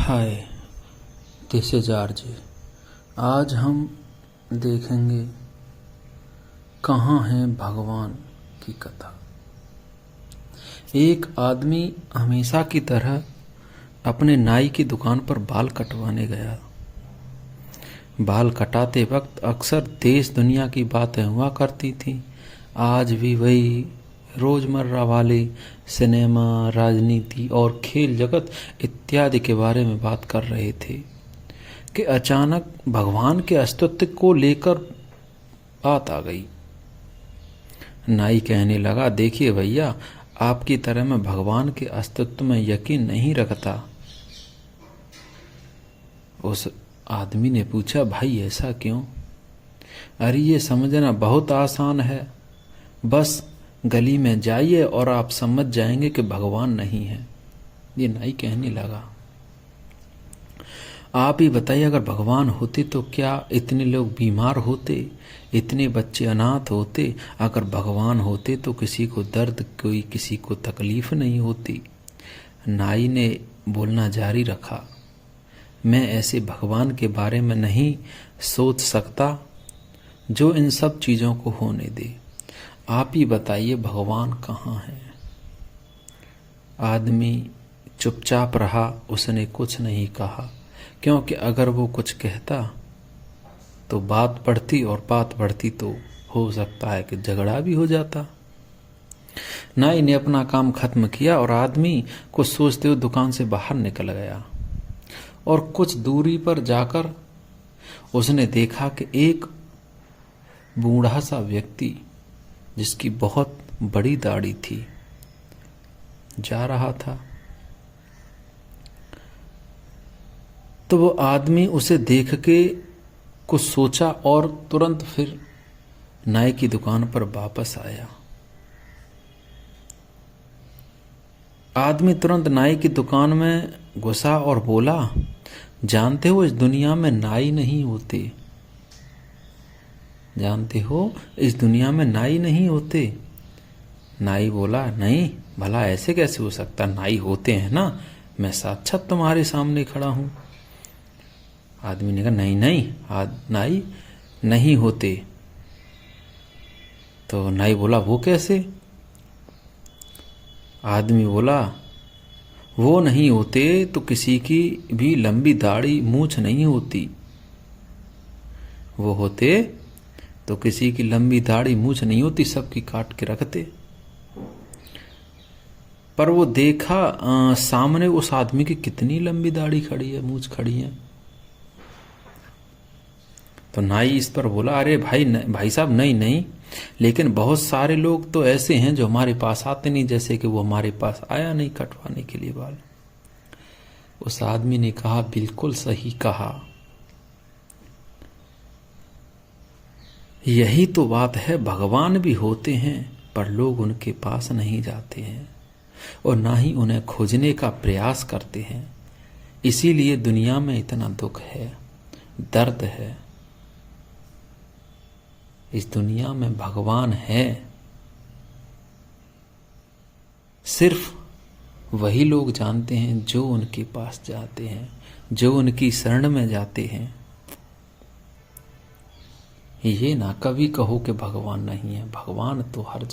Hi, this is RJ. आज हम देखेंगे कहाँ है भगवान की कथा। एक आदमी हमेशा की तरह अपने नाई की दुकान पर बाल कटवाने गया। बाल कटाते वक्त अक्सर देश दुनिया की बातें हुआ करती थीं। आज भी वही रोजमर्रा वाले सिनेमा, राजनीति और खेल जगत इत्यादि के बारे में बात कर रहे थे कि अचानक भगवान के अस्तित्व को लेकर बात आ गई। नाई कहने लगा, देखिए भैया, आपकी तरह मैं भगवान के अस्तित्व में यकीन नहीं रखता। उस आदमी ने पूछा, भाई ऐसा क्यों? अरे ये समझना बहुत आसान है, बस गली में जाइए और आप समझ जाएंगे कि भगवान नहीं है। ये नाई कहने लगा, आप ही बताइए, अगर भगवान होते तो क्या इतने लोग बीमार होते, इतने बच्चे अनाथ होते? अगर भगवान होते तो किसी को दर्द, कोई किसी को तकलीफ नहीं होती। नाई ने बोलना जारी रखा, मैं ऐसे भगवान के बारे में नहीं सोच सकता जो इन सब चीज़ों को होने दे। आप ही बताइए भगवान कहाँ है? आदमी चुपचाप रहा, उसने कुछ नहीं कहा, क्योंकि अगर वो कुछ कहता तो बात बढ़ती, और बात बढ़ती तो हो सकता है कि झगड़ा भी हो जाता। नाई ने अपना काम खत्म किया और आदमी कुछ सोचते हुए दुकान से बाहर निकल गया। और कुछ दूरी पर जाकर उसने देखा कि एक बूढ़ा सा व्यक्ति, जिसकी बहुत बड़ी दाढ़ी थी, जा रहा था। तो वो आदमी उसे देख के कुछ सोचा और तुरंत फिर नाई की दुकान पर वापस आया। आदमी तुरंत नाई की दुकान में घुसा और बोला, जानते हो इस दुनिया में नाई नहीं होते? जानते हो इस दुनिया में नाई नहीं होते? नाई बोला, नहीं, भला ऐसे कैसे हो सकता? नाई होते हैं ना, मैं साक्षात तुम्हारे सामने खड़ा हूं। आदमी ने कहा, नहीं नहीं, नाई नहीं होते। तो नाई बोला, वो कैसे? आदमी बोला, वो नहीं होते तो किसी की भी लंबी दाढ़ी मूंछ नहीं होती। वो होते तो किसी की लंबी दाढ़ी मूंछ नहीं होती, सबकी काट के रखते। पर वो देखा सामने उस आदमी की कितनी लंबी दाढ़ी खड़ी है, मूंछ खड़ी है। तो नाई इस पर बोला, अरे भाई साहब, नहीं नहीं, लेकिन बहुत सारे लोग तो ऐसे हैं जो हमारे पास आते नहीं, जैसे कि वो हमारे पास आया नहीं कटवाने के लिए बाल। उस आदमी ने कहा, बिल्कुल सही कहा, यही तो बात है। भगवान भी होते हैं पर लोग उनके पास नहीं जाते हैं और ना ही उन्हें खोजने का प्रयास करते हैं। इसीलिए दुनिया में इतना दुख है, दर्द है। इस दुनिया में भगवान है, सिर्फ वही लोग जानते हैं जो उनके पास जाते हैं, जो उनकी शरण में जाते हैं। ये ना कभी कहो कि भगवान नहीं है, भगवान तो हर